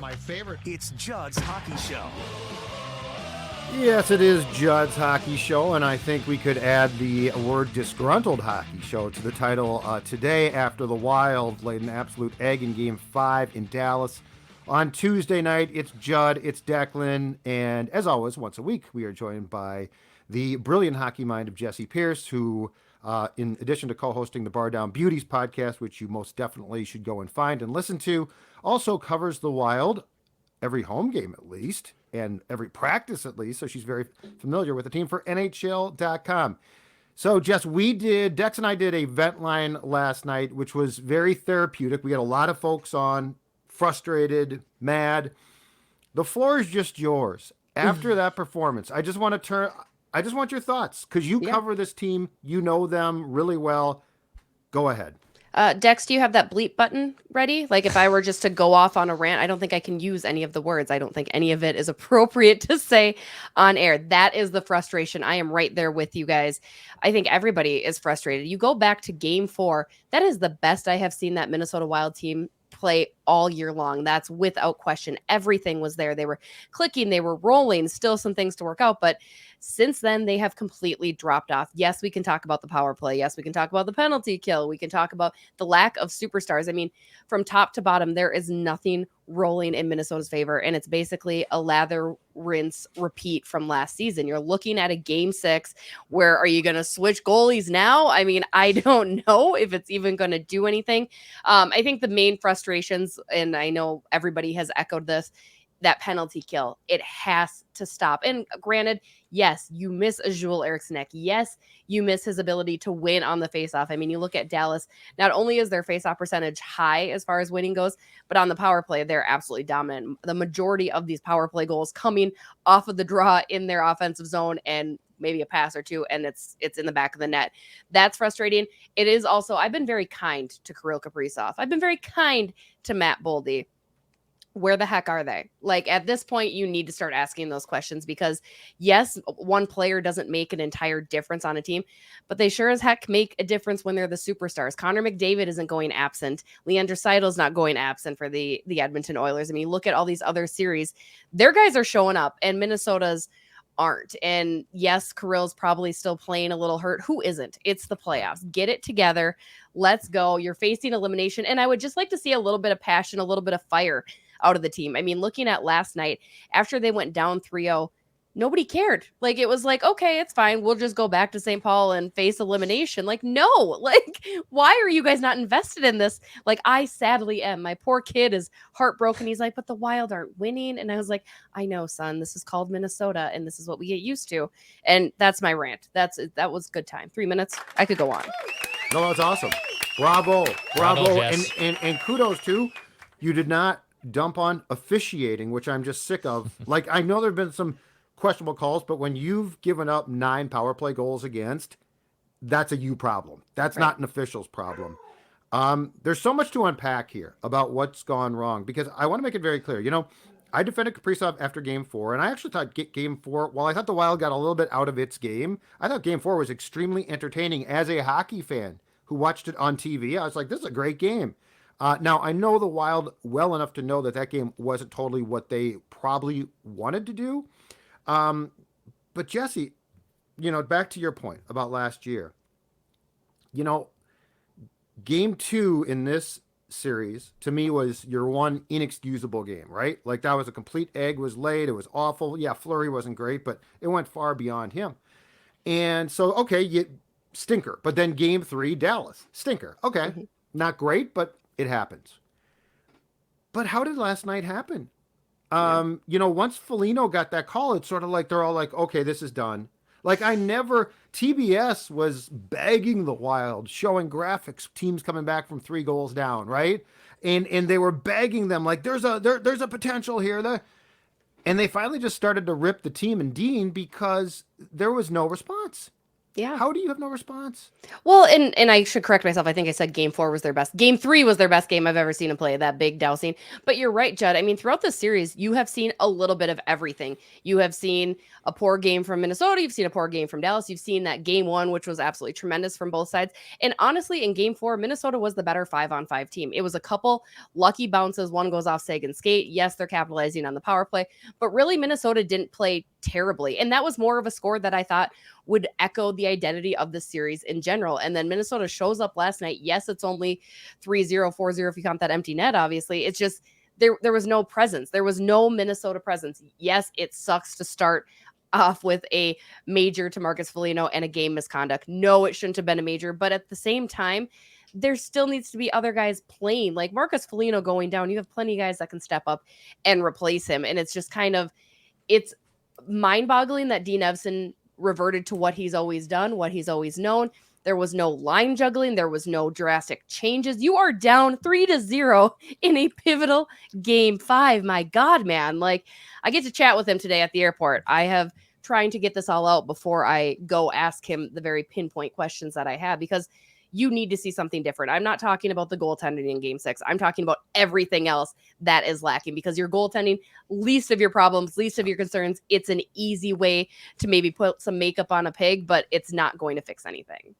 My favorite. It's Judd's Hockey Show. Yes, it is Judd's Hockey Show, and I think we could add the word disgruntled hockey show to the title today after the Wild laid an absolute egg in Game 5 in Dallas. On Tuesday night, it's Judd, it's Declan, and as always, once a week, we are joined by the brilliant hockey mind of Jessi Pierce, who, in addition to co-hosting the Bar Down Beauties podcast, which you most definitely should go and find and listen to, also covers the Wild every home game at least, and every practice at least, so she's very familiar with the team for NHL.com. So, Jess, Dex and I did a vent line last night, which was very therapeutic. We had a lot of folks on, frustrated, mad. The floor is just yours. After that performance, I just want your thoughts, because you cover this team, you know them really well. Go ahead. Dex, do you have that bleep button ready? Like if I were just to go off on a rant, I don't think I can use any of the words. I don't think any of it is appropriate to say on air. That is the frustration. I am right there with you guys. I think everybody is frustrated. You go back to Game 4. That is the best I have seen that Minnesota Wild team play all year long. That's without question. Everything was there. They were clicking, they were rolling, still some things to work out, but since then they have completely dropped off. Yes, we can talk about the power play. Yes, we can talk about the penalty kill. We can talk about the lack of superstars. I mean, from top to bottom, there is nothing rolling in Minnesota's favor, and it's basically a lather, rinse, repeat from last season. You're looking at a Game 6 where are you going to switch goalies now? I mean, I don't know if it's even going to do anything. I think the main frustrations, and I know everybody has echoed this, that penalty kill, it has to stop. And granted, yes, you miss a Joel Eriksson. Yes, you miss his ability to win on the faceoff. I mean, you look at Dallas, not only is their faceoff percentage high as far as winning goes, but on the power play, they're absolutely dominant. The majority of these power play goals coming off of the draw in their offensive zone and maybe a pass or two, and it's in the back of the net. That's frustrating. It is also, I've been very kind to Kirill Kaprizov. I've been very kind to Matt Boldy. Where the heck are they? Like at this point, you need to start asking those questions because yes, one player doesn't make an entire difference on a team, but they sure as heck make a difference when they're the superstars. Connor McDavid isn't going absent. Leandro Seidel's not going absent for the Edmonton Oilers. I mean, look at all these other series. Their guys are showing up and Minnesota's aren't. And yes, Kirill's probably still playing a little hurt. Who isn't? It's the playoffs. Get it together. Let's go. You're facing elimination. And I would just like to see a little bit of passion, a little bit of fire out of the team. I mean, looking at last night, after they went down 3-0, nobody cared. Like, it was like, okay, it's fine. We'll just go back to St. Paul and face elimination. Like, no, like, why are you guys not invested in this? Like, I sadly am. My poor kid is heartbroken. He's like, but the Wild aren't winning. And I was like, I know, son, this is called Minnesota and this is what we get used to. And that's my rant. That was good time. 3 minutes. I could go on. No, that's awesome. Bravo. Jess. And kudos too. You did not dump on officiating, which I'm just sick of. Like, I know there have been some questionable calls, but when you've given up 9 power play goals against, that's a you problem. That's not an official's problem. There's so much to unpack here about what's gone wrong, because I want to make it very clear. You know, I defended Kaprizov after Game 4, and I actually thought Game 4, while I thought the Wild got a little bit out of its game, I thought Game 4 was extremely entertaining as a hockey fan who watched it on TV. I was like, this is a great game. Now, I know the Wild well enough to know that game wasn't totally what they probably wanted to do. But Jessi, you know, back to your point about last year, you know, Game 2 in this series, to me, was your one inexcusable game, right? Like, that was a complete egg was laid. It was awful. Yeah, Fleury wasn't great, but it went far beyond him. And so, okay, stinker. But then Game 3, Dallas, stinker. Okay, not great, but it happens. But how did last night happen? You know, once Foligno got that call, it's sort of like they're all like, okay, this is done. Like, TBS was begging the Wild, showing graphics, teams coming back from 3 goals down, right? And they were begging them, like, there's a potential here. And they finally just started to rip the team and Dean because there was no response. Yeah. How do you have no response? Well, and I should correct myself. I think I said game 4 was their best. Game 3 was their best game I've ever seen them play, that big dousing. But you're right, Judd. I mean, throughout the series, you have seen a little bit of everything. You have seen a poor game from Minnesota. You've seen a poor game from Dallas. You've seen that game 1, which was absolutely tremendous from both sides. And honestly, in game 4, Minnesota was the better 5-on-5 team. It was a couple lucky bounces. One goes off Sagan's skate. Yes, they're capitalizing on the power play, but really Minnesota didn't play terribly. And that was more of a score that I thought would echo the identity of the series in general. And then Minnesota shows up last night. Yes, it's only 3-0, 4-0 if you count that empty net, obviously. It's just there was no presence. There was no Minnesota presence. Yes, it sucks to start off with a major to Marcus Foligno and a game misconduct. No, it shouldn't have been a major, but at the same time, there still needs to be other guys playing. Like Marcus Foligno going down, you have plenty of guys that can step up and replace him. And it's just kind of, it's mind-boggling that Dean Evason reverted to what he's always done, what he's always known. There was no line juggling. There was no drastic changes. You are down 3-0 in a pivotal game 5. My God, man. Like, I get to chat with him today at the airport. I have trying to get this all out before I go ask him the very pinpoint questions that I have, because you need to see something different. I'm not talking about the goaltending in game 6. I'm talking about everything else that is lacking, because your goaltending, least of your problems, least of your concerns. It's an easy way to maybe put some makeup on a pig, but it's not going to fix anything.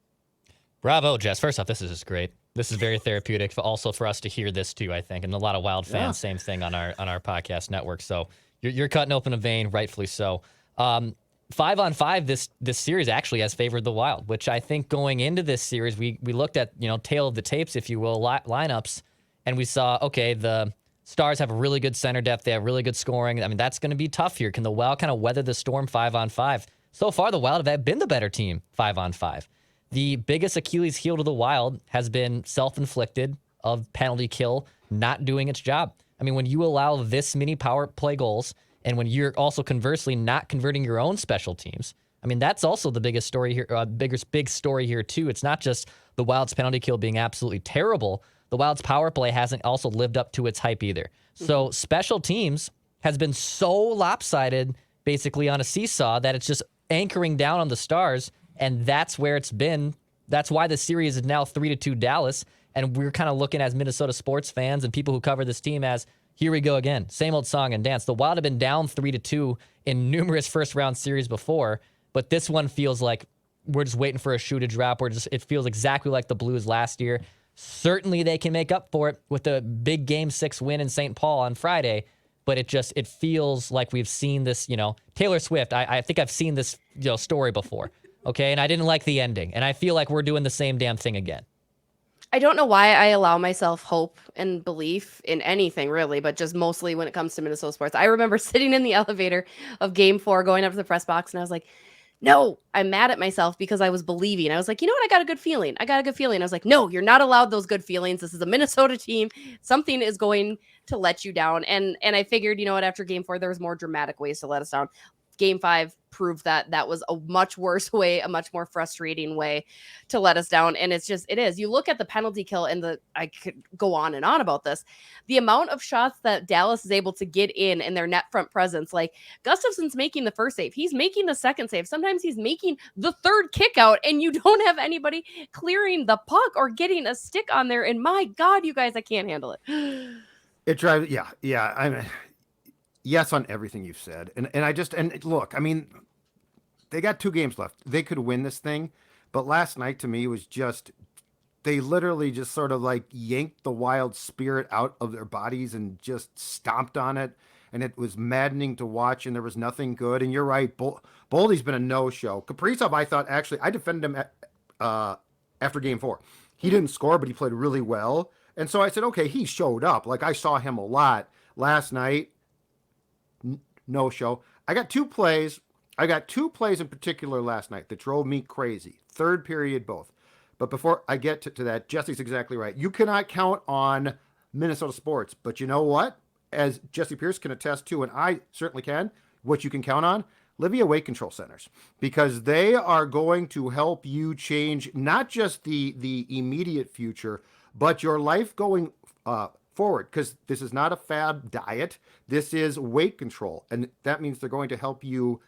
Bravo, Jess. First off, this is just great. This is very therapeutic, but also for us to hear this too, I think. And a lot of Wild fans, same thing on our podcast network. So you're cutting open a vein, rightfully so. 5-on-5, this series actually has favored the Wild, which I think going into this series, we looked at, tail of the tapes, if you will, lineups, and we saw, okay, the Stars have a really good center depth. They have really good scoring. I mean, that's going to be tough here. Can the Wild kind of weather the storm 5-on-5? So far, the Wild have been the better team 5-on-5. The biggest Achilles heel to the Wild has been self-inflicted of penalty kill not doing its job. I mean, when you allow this many power play goals, and when you're also conversely not converting your own special teams, I mean, that's also the biggest story here, big story here too. It's not just the Wild's penalty kill being absolutely terrible. The Wild's power play hasn't also lived up to its hype either. So special teams has been so lopsided, basically on a seesaw, that it's just anchoring down on the Stars, and that's where it's been. That's why the series is now 3-2 Dallas, and we're kind of looking as Minnesota sports fans and people who cover this team as, here we go again. Same old song and dance. The Wild have been down 3-2 in numerous first-round series before, but this one feels like we're just waiting for a shoe to drop. It feels exactly like the Blues last year. Certainly they can make up for it with a big Game 6 win in St. Paul on Friday, but it feels like we've seen this, Taylor Swift, I think I've seen this story before, okay? And I didn't like the ending, and I feel like we're doing the same damn thing again. I don't know why I allow myself hope and belief in anything really, but just mostly when it comes to Minnesota sports. I remember sitting in the elevator of game 4, going up to the press box, and I was like, no, I'm mad at myself because I was believing. I was like, you know what? I got a good feeling. I was like, no, you're not allowed those good feelings. This is a Minnesota team. Something is going to let you down. And I figured, you know what, after game 4, there was more dramatic ways to let us down. Game 5 proved that was a much worse way, a much more frustrating way to let us down. And it is. You look at the penalty kill, and I could go on and on about this. The amount of shots that Dallas is able to get in their net front presence, like Gustafson's making the first save. He's making the second save. Sometimes he's making the third kick out, and you don't have anybody clearing the puck or getting a stick on there. And my God, you guys, I can't handle it. It drives, yeah. I mean, yes on everything you've said. And look, I mean, they got 2 games left. They could win this thing. But last night to me was just, they literally just sort of like yanked the Wild spirit out of their bodies and just stomped on it. And it was maddening to watch, and there was nothing good. And you're right, Boldy's been a no-show. Kaprizov, I thought, actually, I defended him after game 4. He didn't score, but he played really well. And so I said, okay, he showed up. Like, I saw him a lot last night. No show. I got two plays in particular last night that drove me crazy. Third period, both. But before I get to that, Jessi's exactly right. You cannot count on Minnesota sports. But you know what? As Jessi Pierce can attest to, and I certainly can, what you can count on, Livia weight control centers, because they are going to help you change not just the immediate future, but your life going forward, because this is not a fad diet. This is weight control. And that means they're going to help you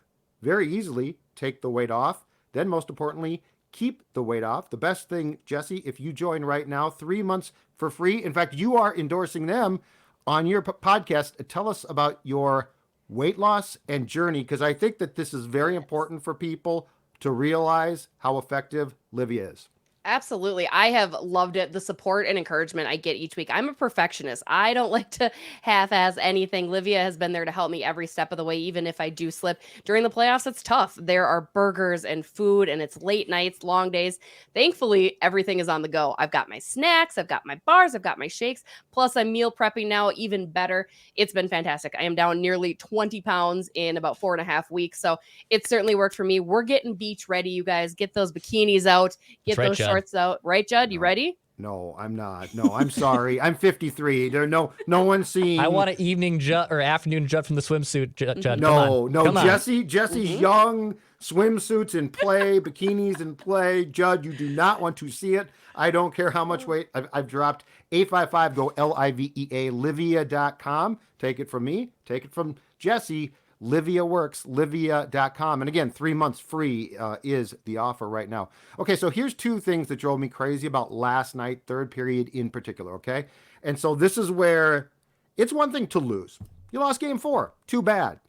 very easily take the weight off. then most importantly, keep the weight off. The best thing, Jessi, if you join right now, 3 months for free. In fact, you are endorsing them on your podcast. Tell us about your weight loss and journey, because I think that this is very important for people to realize how effective Livia is. Absolutely. I have loved it. The support and encouragement I get each week. I'm a perfectionist. I don't like to half-ass anything. Livia has been there to help me every step of the way, even if I do slip. During the playoffs, it's tough. There are burgers and food, and it's late nights, long days. Thankfully, everything is on the go. I've got my snacks, I've got my bars, I've got my shakes, plus I'm meal prepping now, even better. It's been fantastic. I am down nearly 20 pounds in about 4.5 weeks, so it certainly worked for me. We're getting beach ready, you guys. Get those bikinis out, get those shorts out. Right, Judd? You ready? No, I'm not. No, I'm sorry. I'm 53. There no one seeing. I want an evening Judd or afternoon Judd from the swimsuit, Judd. No, Come on. Jessi's young, swimsuits in play, bikinis in play. Judd, you do not want to see it. I don't care how much weight I've dropped. 855 go LIVEA Livia.com. Take it from me. Take it from Jessi. Livia works, livia.com. And again, 3 months free is the offer right now. Okay, so here's two things that drove me crazy about last night, third period in particular, okay? And so this is where it's one thing to lose. You lost game 4. Too bad.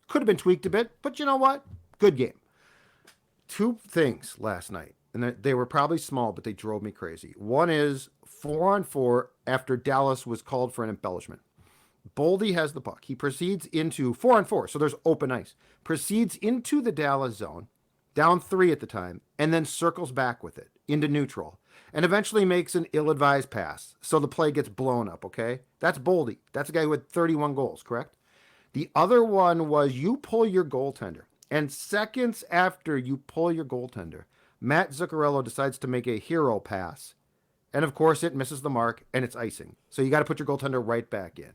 Could have been tweaked a bit, but you know what? Good game. Two things last night, and they were probably small, but they drove me crazy. One is 4-on-4 after Dallas was called for an embellishment. Boldy has the puck. He proceeds into 4-on-4, so there's open ice. Proceeds into the Dallas zone, down 3 at the time, and then circles back with it into neutral, and eventually makes an ill-advised pass. So the play gets blown up, okay? That's Boldy. That's a guy who had 31 goals, correct? The other one was you pull your goaltender, and seconds after you pull your goaltender, Matt Zuccarello decides to make a hero pass. And of course, it misses the mark, and it's icing. So you got to put your goaltender right back in.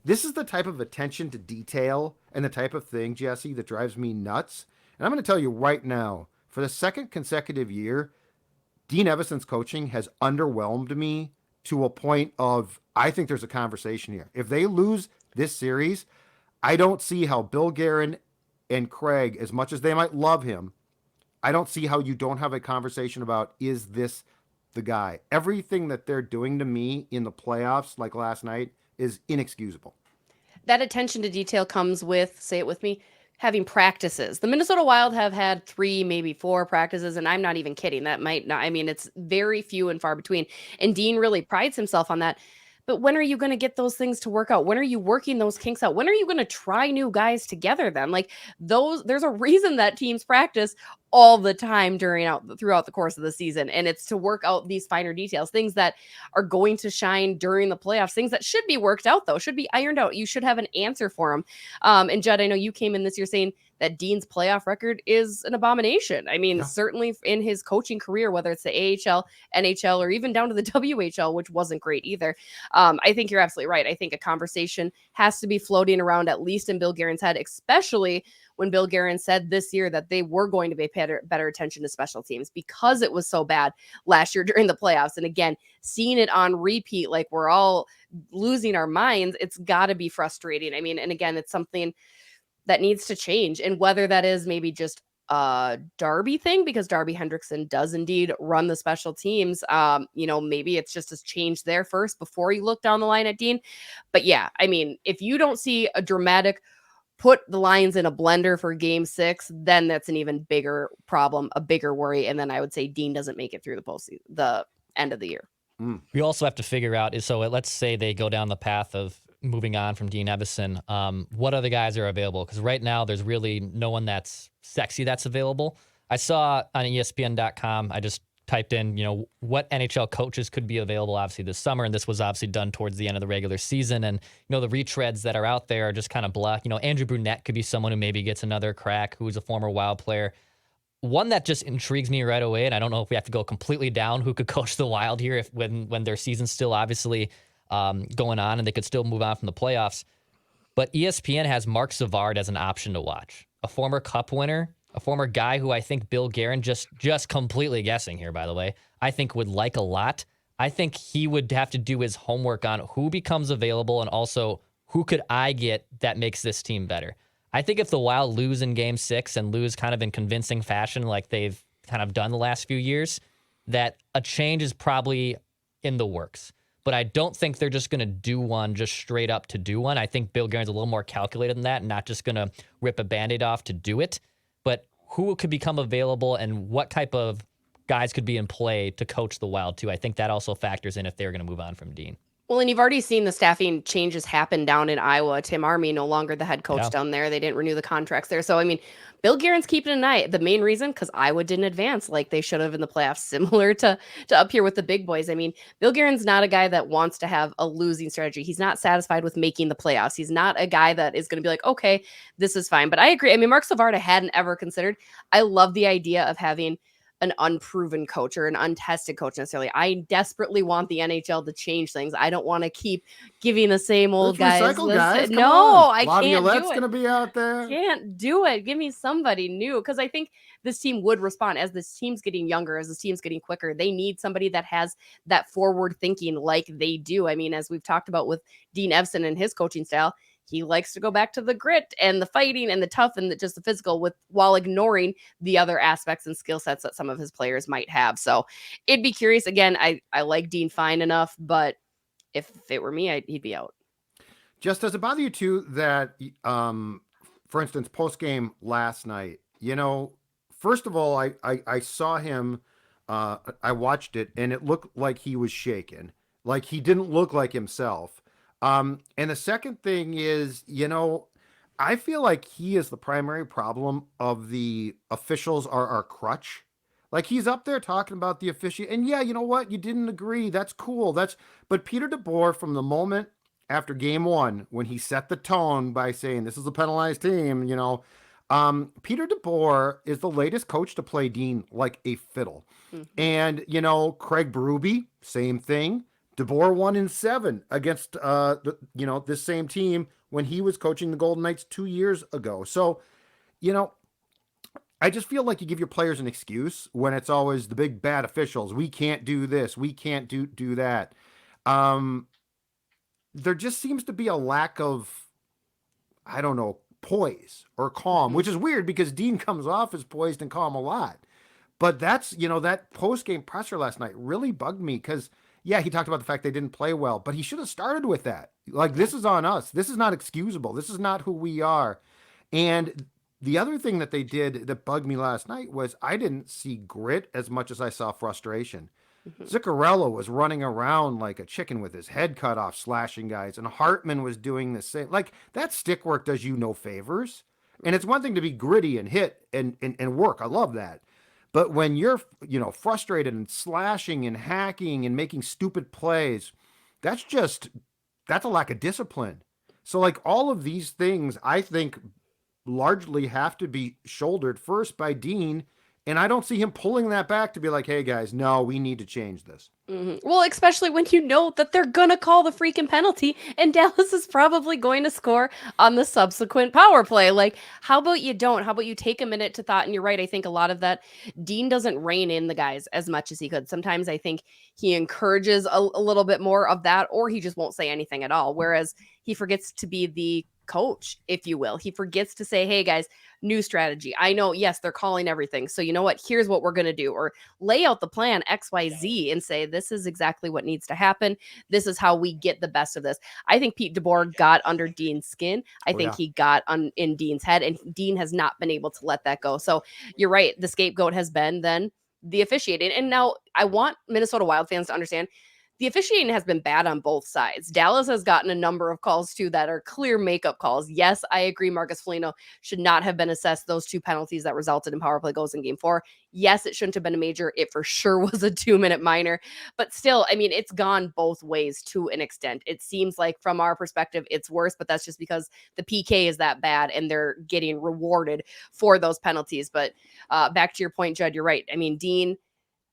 This is the type of attention to detail and the type of thing, Jessi, that drives me nuts. And I'm going to tell you right now, for the second consecutive year, Dean Evason's coaching has underwhelmed me to a point of, I think there's a conversation here. If they lose this series, I don't see how Bill Guerin and Craig, as much as they might love him, I don't see how you don't have a conversation about, is this the guy? Everything that they're doing to me in the playoffs, like last night, is inexcusable. That attention to detail comes with, say it with me, having practices. The Minnesota Wild have had 3, maybe 4 practices, and I'm not even kidding. That might not, I mean, it's very few and far between. And Dean really prides himself on that. But when are you going to get those things to work out? When are you working those kinks out? When are you going to try new guys together then? Like there's a reason that teams practice all the time throughout the course of the season. And it's to work out these finer details, things that are going to shine during the playoffs, things that should be worked out though, should be ironed out. You should have an answer for them. And Judd, I know you came in this year saying that Dean's playoff record is an abomination. I mean, certainly in his coaching career, whether it's the AHL, NHL, or even down to the WHL, which wasn't great either. I think you're absolutely right. I think a conversation has to be floating around, at least in Bill Guerin's head, especially when Bill Guerin said this year that they were going to pay better attention to special teams because it was so bad last year during the playoffs. And again, seeing it on repeat, like we're all losing our minds, it's got to be frustrating. I mean, and again, it's something that needs to change. And whether that is maybe just a Darby thing, because Darby Hendrickson does indeed run the special teams. Maybe it's just a change there first before you look down the line at Dean. But yeah, I mean, if you don't see a dramatic put the Lions in a blender for game 6, then that's an even bigger problem, a bigger worry. And then I would say Dean doesn't make it through the end of the year. We also have to figure out, so let's say they go down the path of moving on from Dean Evason, what other guys are available? Because right now there's really no one that's sexy that's available. I saw on ESPN.com, I just typed in, what NHL coaches could be available obviously this summer. And this was obviously done towards the end of the regular season. And, the retreads that are out there are just kind of blah. Andrew Brunette could be someone who maybe gets another crack, who's a former Wild player. One that just intrigues me right away, and I don't know if we have to go completely down who could coach the Wild here when their season's still obviously going on and they could still move on from the playoffs. But ESPN has Mark Savard as an option to watch. A former Cup winner, a former guy who I think Bill Guerin, just completely guessing here, by the way, I think would like a lot. I think he would have to do his homework on who becomes available and also who could I get that makes this team better. I think if the Wild lose in Game 6 and lose kind of in convincing fashion like they've kind of done the last few years, that a change is probably in the works. But I don't think they're just going to do one just straight up to do one. I think Bill Guerin's a little more calculated than that, not just going to rip a Band-Aid off to do it. But who could become available and what type of guys could be in play to coach the Wild too? I think that also factors in if they're going to move on from Dean. Well, and you've already seen the staffing changes happen down in Iowa. Tim Army no longer the head coach down there. They didn't renew the contracts there. So, I mean, Bill Guerin's keeping an eye. The main reason, because Iowa didn't advance like they should have in the playoffs, similar to up here with the big boys. I mean, Bill Guerin's not a guy that wants to have a losing strategy. He's not satisfied with making the playoffs. He's not a guy that is going to be like, okay, this is fine. But I agree. I mean, Mark Savard I hadn't ever considered. I love the idea of having an unproven coach or an untested coach necessarily. I desperately want the NHL to change things. I don't want to keep giving the same old guys. No, I can't do it. Going to be out there. Can't do it. Give me somebody new, because I think this team would respond as this team's getting younger, as this team's getting quicker. They need somebody that has that forward thinking like they do. I mean, as we've talked about with Dean Evason and his coaching style, he likes to go back to the grit and the fighting and the tough and just the physical while ignoring the other aspects and skill sets that some of his players might have. So it'd be curious. Again, I like Dean fine enough, but if it were me, he'd be out. Just does it bother you too that, for instance, post game last night, first of all, I saw him, I watched it and it looked like he was shaken. Like he didn't look like himself. And the second thing is, I feel like he is the primary problem of the officials are our crutch. Like he's up there talking about the official, and yeah, you know what? You didn't agree. That's cool. But Peter DeBoer, from the moment after game 1, when he set the tone by saying this is a penalized team, Peter DeBoer is the latest coach to play Dean like a fiddle. Mm-hmm. And, Craig Berube, same thing. DeBoer won in 7 against, this same team when he was coaching the Golden Knights 2 years ago. So, I just feel like you give your players an excuse when it's always the big bad officials. We can't do this. We can't do that. There just seems to be a lack of, I don't know, poise or calm, which is weird because Dean comes off as poised and calm a lot. But that's, that post-game presser last night really bugged me because, yeah, he talked about the fact they didn't play well, but he should have started with that. Like, this is on us. This is not excusable. This is not who we are. And the other thing that they did that bugged me last night was I didn't see grit as much as I saw frustration. Mm-hmm. Zuccarello was running around like a chicken with his head cut off, slashing guys, and Hartman was doing the same. Like, that stick work does you no favors. And it's one thing to be gritty and hit and work. I love that. But when you're, frustrated and slashing and hacking and making stupid plays, that's a lack of discipline. So like all of these things, I think largely have to be shouldered first by Dean. And I don't see him pulling that back to be like, hey guys, no, we need to change this. Mm-hmm. Well, especially when you know that they're going to call the freaking penalty and Dallas is probably going to score on the subsequent power play. Like, how about you don't? How about you take a minute to thought? And you're right. I think a lot of that, Dean doesn't rein in the guys as much as he could. Sometimes I think he encourages a little bit more of that, or he just won't say anything at all. Whereas he forgets to be the coach, if you will. He forgets to say, hey guys, new strategy. I know, yes, they're calling everything. So you know what? Here's what we're going to do, or lay out the plan XYZ and say, this is exactly what needs to happen. This is how we get the best of this. I think Pete DeBoer got under Dean's skin. I think he got in Dean's head, and Dean has not been able to let that go. So you're right. The scapegoat has been then the officiating. And now I want Minnesota Wild fans to understand the officiating has been bad on both sides. Dallas has gotten a number of calls too that are clear makeup calls. Yes, I agree. Marcus Foligno should not have been assessed those 2 penalties that resulted in power play goals in game 4. Yes, it shouldn't have been a major. It for sure was a 2-minute minor, but still, I mean, it's gone both ways to an extent. It seems like from our perspective, it's worse, but that's just because the PK is that bad and they're getting rewarded for those penalties. But back to your point, Judd, you're right. I mean, Dean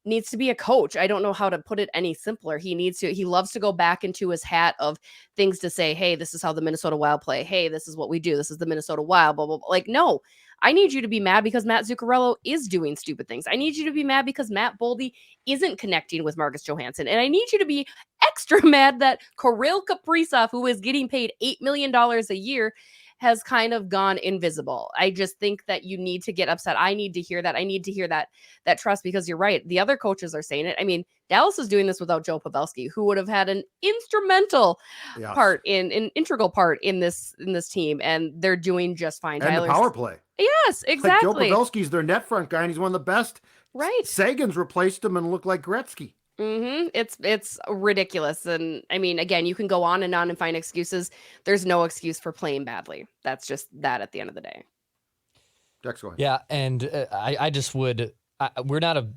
needs to be a coach. I don't know how to put it any simpler. He loves to go back into his hat of things to say, hey, this is how the Minnesota Wild play. Hey, this is what we do. This is the Minnesota Wild, blah, blah, blah. Like, no, I need you to be mad because Matt Zuccarello is doing stupid things. I need you to be mad because Matt Boldy isn't connecting with Marcus Johansson. And I need you to be extra mad that Kirill Kaprizov, who is getting paid $8 million a year, has kind of gone invisible. I just think that you need to get upset. I need to hear that. I need to hear that trust, because you're right. The other coaches are saying it. I mean, Dallas is doing this without Joe Pavelski, who would have had an instrumental part in an integral part in this team, and they're doing just fine. And the power play. Yes, exactly. Like Joe Pavelski's their net front guy, and he's one of the best. Right. Sagan's replaced him and looked like Gretzky. It's ridiculous. And I mean, again, you can go on and find excuses. There's no excuse for playing badly. That's just that at the end of the day. Dex, go ahead. Yeah, and I just would. We're not a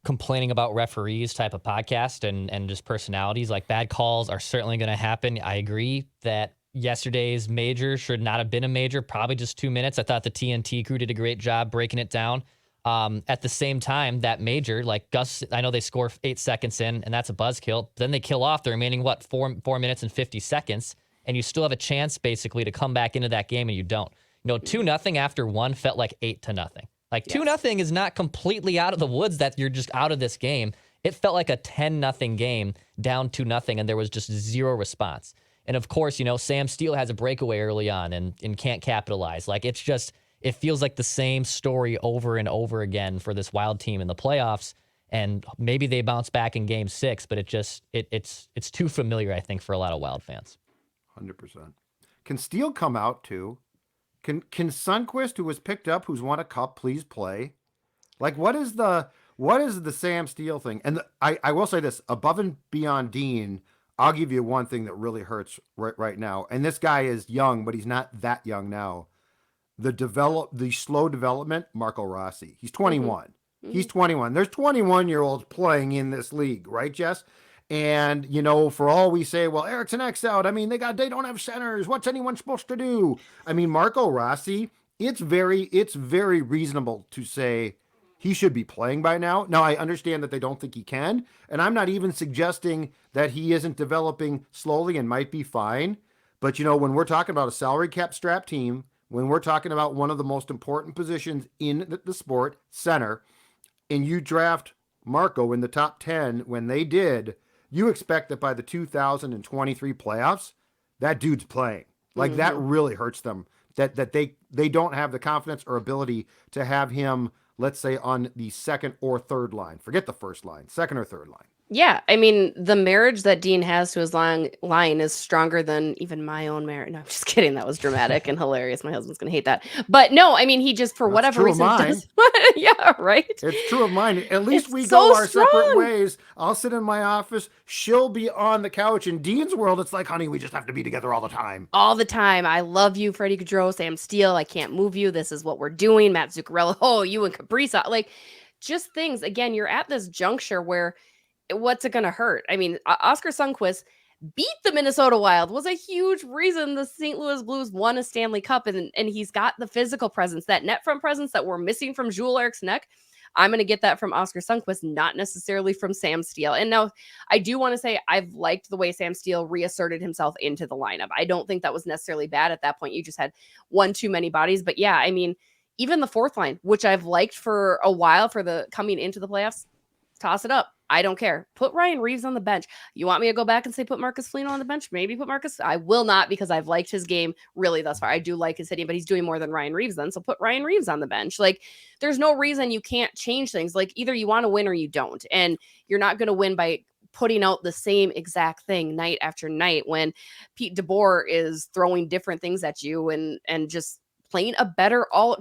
complaining about referees type of podcast and just personalities. Like, bad calls are certainly going to happen. I agree that yesterday's major should not have been a major. Probably just 2 minutes. I thought the TNT crew did a great job breaking it down. At the same time, that major, like Gus, I know they score 8 seconds in, and that's a buzzkill. Then they kill off the remaining, 4 minutes and 50 seconds, and you still have a chance, basically, to come back into that game, and you don't. 2-0 after 1 felt like 8-0. Like, 2-0 is not completely out of the woods that you're just out of this game. It felt like a 10-0 game, down 2-0, and there was just zero response. And, of course, Sam Steele has a breakaway early on and can't capitalize. Like, it's just... It feels like the same story over and over again for this Wild team in the playoffs, and maybe they bounce back in Game 6, but it's too familiar, I think, for a lot of Wild fans. 100%. Can Steele come out too? Can Sundqvist, who was picked up, who's won a cup, please play? Like, what is the Sam Steele thing? And I will say this, above and beyond Dean, I'll give you one thing that really hurts right now. And this guy is young, but he's not that young now. The slow development, Marco Rossi. He's 21. He's 21. There's 21-year-olds playing in this league, right, Jess? And, for all we say, well, Eriksson X out. I mean, they don't have centers. What's anyone supposed to do? I mean, Marco Rossi, it's very reasonable to say he should be playing by now. Now, I understand that they don't think he can, and I'm not even suggesting that he isn't developing slowly and might be fine. But, when we're talking about a salary cap strap team, when we're talking about one of the most important positions in the sport, center, and you draft Marco in the top 10 when they did, you expect that by the 2023 playoffs, that dude's playing. Like, that really hurts them, that they don't have the confidence or ability to have him, let's say, on the second or third line. Forget the first line, second or third line. Yeah, I mean, the marriage that Dean has to his line is stronger than even my own marriage. No, I'm just kidding. That was dramatic and hilarious. My husband's going to hate that. But no, I mean, he just, for whatever reason, does. Yeah, right? It's true of mine. At least we so go our strong. Separate ways. I'll sit in my office. She'll be on the couch. In Dean's world, it's like, honey, we just have to be together all the time. All the time. I love you, Freddie Gaudreau, Sam Steele. I can't move you. This is what we're doing. Matt Zuccarello. Oh, you and Kaprizov. Like, just things. Again, you're at this juncture where what's it going to hurt? I mean, Oscar Sundqvist beat the Minnesota Wild, was a huge reason the St. Louis Blues won a Stanley Cup, and he's got the physical presence, that net front presence that we're missing from Joel Eriksson Ek. I'm going to get that from Oscar Sundqvist, not necessarily from Sam Steele. And now I do want to say I've liked the way Sam Steele reasserted himself into the lineup. I don't think that was necessarily bad at that point. You just had one too many bodies. But yeah, I mean, even the fourth line, which I've liked for a while for the coming into the playoffs, toss it up. I don't care. Put Ryan Reeves on the bench. You want me to go back and say put Marcus Foligno on the bench? Maybe put Marcus. I will not, because I've liked his game really thus far. I do like his hitting, but he's doing more than Ryan Reeves then. So put Ryan Reeves on the bench. Like, there's no reason you can't change things. Like, either you want to win or you don't. And you're not going to win by putting out the same exact thing night after night when Pete DeBoer is throwing different things at you and just playing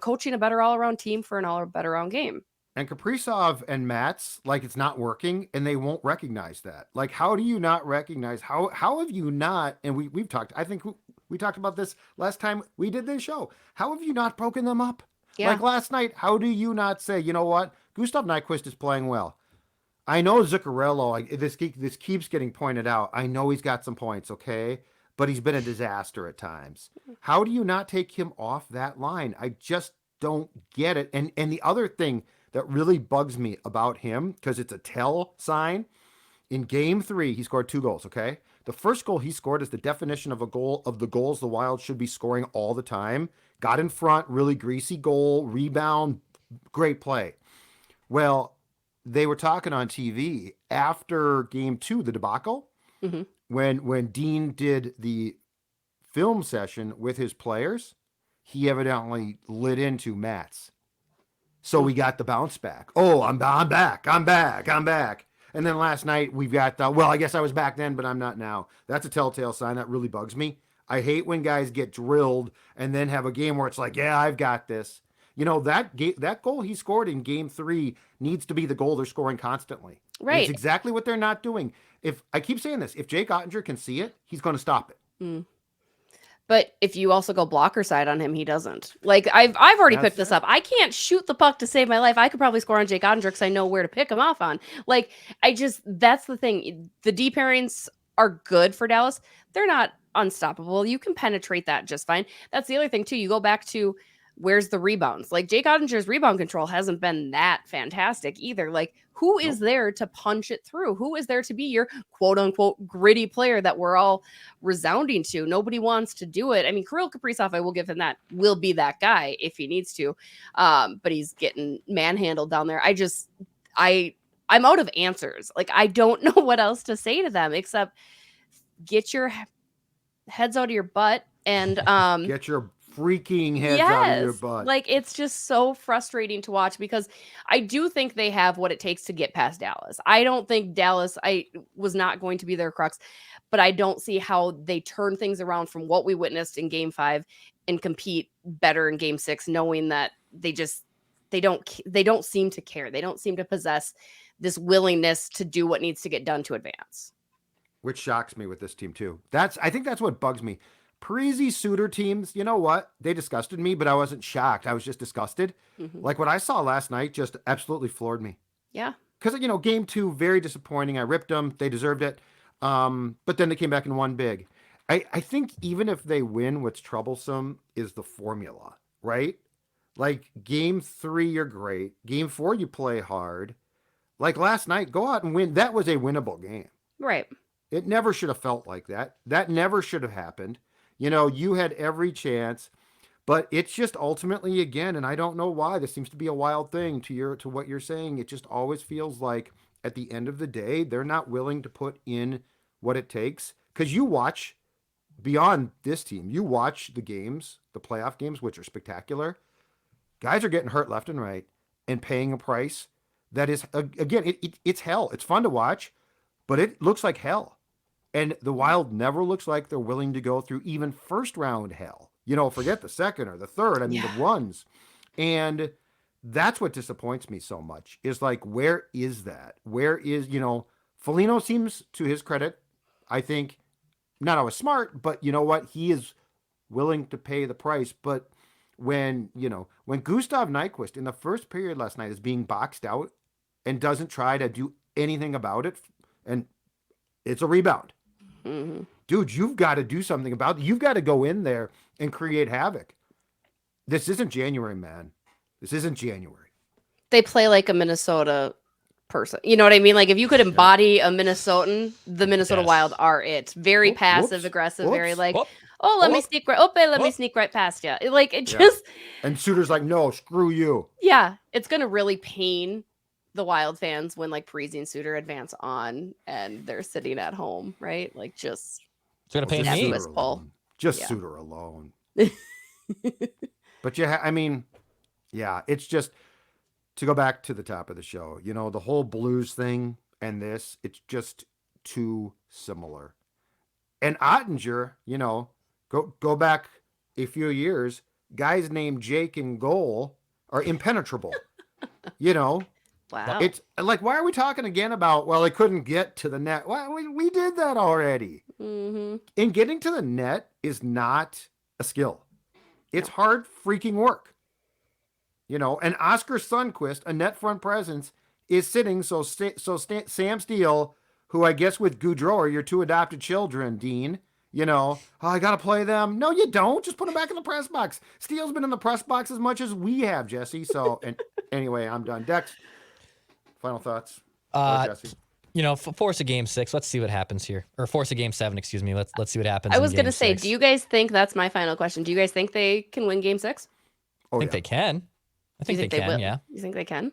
coaching a better all-around team for an better round game. And Kaprizov and Mats, like, it's not working, and they won't recognize that. Like, how do you not recognize? How have you not? And we've talked. I think we talked about this last time we did this show. How have you not broken them up? Yeah. Like last night, how do you not say, you know what? Gustav Nyquist is playing well. I know Zuccarello. This keeps getting pointed out. I know he's got some points, okay, but he's been a disaster at times. How do you not take him off that line? I just don't get it. And the other thing that really bugs me about him, because it's a tell sign, in Game 3, he scored 2 goals, okay? The first goal he scored is the definition of the goals the Wild should be scoring all the time. Got in front, really greasy goal, rebound, great play. Well, they were talking on TV after Game 2, the debacle, when Dean did the film session with his players, he evidently lit into Matt's. So we got the bounce back. Oh, I'm back. And then last night we've got, well, I guess I was back then, but I'm not now. That's a telltale sign. That really bugs me. I hate when guys get drilled and then have a game where it's like, yeah, I've got this. That goal he scored in game 3 needs to be the goal they're scoring constantly. Right. And it's exactly what they're not doing. If I keep saying this, if Jake Ottinger can see it, he's going to stop it. But if you also go blocker side on him, he doesn't. Like I've already picked this up. I can't shoot the puck to save my life. I could probably score on Jake Ottinger because I know where to pick him off on. Like that's the thing. The D pairings are good for Dallas. They're not unstoppable. You can penetrate that just fine. That's the other thing too. You go back to where's the rebounds? Like Jake Ottinger's rebound control hasn't been that fantastic either. Like who is there to punch it through? Who is there to be your quote unquote gritty player that we're all resounding to? Nobody wants to do it. I mean, Kirill Kaprizov, I will give him that, will be that guy if he needs to. But he's getting manhandled down there. I'm out of answers. Like I don't know what else to say to them except get your heads out of your butt and get your freaking heads out of your butt. Like it's just so frustrating to watch because I do think they have what it takes to get past Dallas. I don't think Dallas was not going to be their crux, but I don't see how they turn things around from what we witnessed in game 5 and compete better in game 6, knowing that they don't seem to care. They don't seem to possess this willingness to do what needs to get done to advance. Which shocks me with this team too. I think that's what bugs me. Parise Suter teams, you know what? They disgusted me, but I wasn't shocked. I was just disgusted. Like what I saw last night just absolutely floored me. Yeah. Because, game 2, very disappointing. I ripped them. They deserved it. But then they came back and won big. I think even if they win, what's troublesome is the formula, right? Like game 3, you're great. Game 4, you play hard. Like last night, go out and win. That was a winnable game. Right. It never should have felt like that. That never should have happened. You had every chance, but it's just ultimately, again, and I don't know why, this seems to be a wild thing to what you're saying. It just always feels like at the end of the day, they're not willing to put in what it takes. Because you watch beyond this team, you watch the games, the playoff games, which are spectacular. Guys are getting hurt left and right and paying a price that is, again, it's hell. It's fun to watch, but it looks like hell. And the Wild never looks like they're willing to go through even first round hell. Forget the second or the third. I mean, the ones. And that's what disappoints me so much is like, where is that? Where is, Foligno seems, to his credit, I think, not always smart, but you know what? He is willing to pay the price. But when Gustav Nyquist in the first period last night is being boxed out and doesn't try to do anything about it, and it's a rebound. Dude, you've got to do something about it. You've got to go in there and create havoc. This isn't January, man. This isn't January. They play like a Minnesota person. You know what I mean? Like if you could embody a Minnesotan, the Minnesota Wild are it. Very passive aggressive, very like, let me sneak right past you. Like it just. And Suter's like, no, screw you. Yeah, it's gonna really pain the Wild fans when like Parise and Suter advance on and they're sitting at home, right? Like just it's gonna pain me. Suter alone. But it's just to go back to the top of the show. The whole Blues thing and this, it's just too similar. And Ottinger, go back a few years, guys named Jake and goal are impenetrable. Wow. It's like, why are we talking again about, well, they couldn't get to the net? Well, we did that already. And getting to the net is not a skill. It's hard freaking work. And Oscar Sundqvist, a net front presence, is sitting. So Sam Steele, who I guess with Goudreau are your 2 adopted children, Dean, I got to play them. No, you don't. Just put them back in the press box. Steele's been in the press box as much as we have, Jessi. So, and anyway, I'm done. Dex. Final thoughts? Force a game 6. Let's see what happens here. Or force a game 7, excuse me. Let's see what happens. I was going to say, do you guys think, that's my final question, do you guys think they can win game 6? I think they can. I think they can, yeah. You think they can?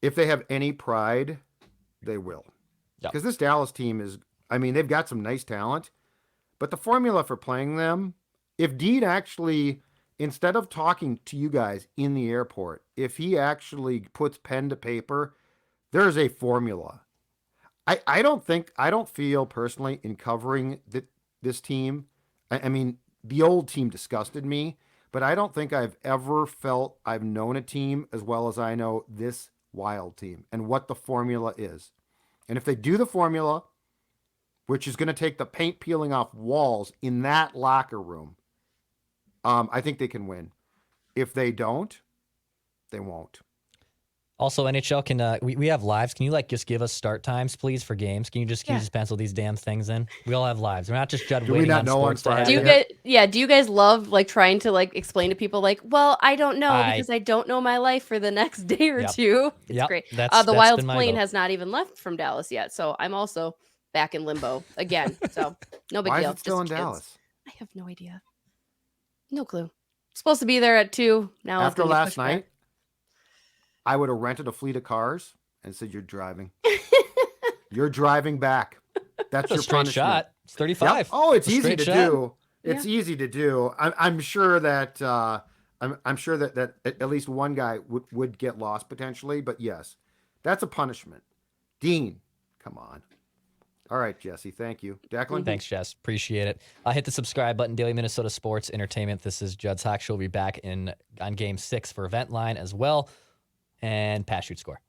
If they have any pride, they will. Because this Dallas team is, they've got some nice talent, but the formula for playing them if Dean actually, instead of talking to you guys in the airport, if he actually puts pen to paper, there's a formula. I don't feel personally in covering this team. I mean, the old team disgusted me, but I don't think I've ever felt I've known a team as well as I know this Wild team and what the formula is. And if they do the formula, which is going to take the paint peeling off walls in that locker room, I think they can win. If they don't, they won't. Also, NHL, can we have lives? Can you like just give us start times, please, for games? Can you just pencil these damn things in? We all have lives. We're not just Judd waiting on sports to happen. Do you guys love like trying to like explain to people like, well, I don't know because I don't know my life for the next day or two. It's great. The Wild's plane has not even left from Dallas yet, so I'm also back in limbo again. So no big deal. Why is it still in Dallas? I have no idea. No clue. Supposed to be there at 2. Now after last night. I would have rented a fleet of cars and said, "You're driving. You're driving back. That's your straight punishment." Shot. It's 35. Yep. Oh, it's easy to do. It's easy to do. I'm sure that I'm sure that at least one guy would get lost potentially, but yes, that's a punishment. Dean, come on. All right, Jessi. Thank you. Declan? Thanks, Jess. Appreciate it. Hit the subscribe button. Daily Minnesota Sports Entertainment. This is Judd's Hock Show. We'll be back on Game 6 for Event Line as well. And pass, shoot, score.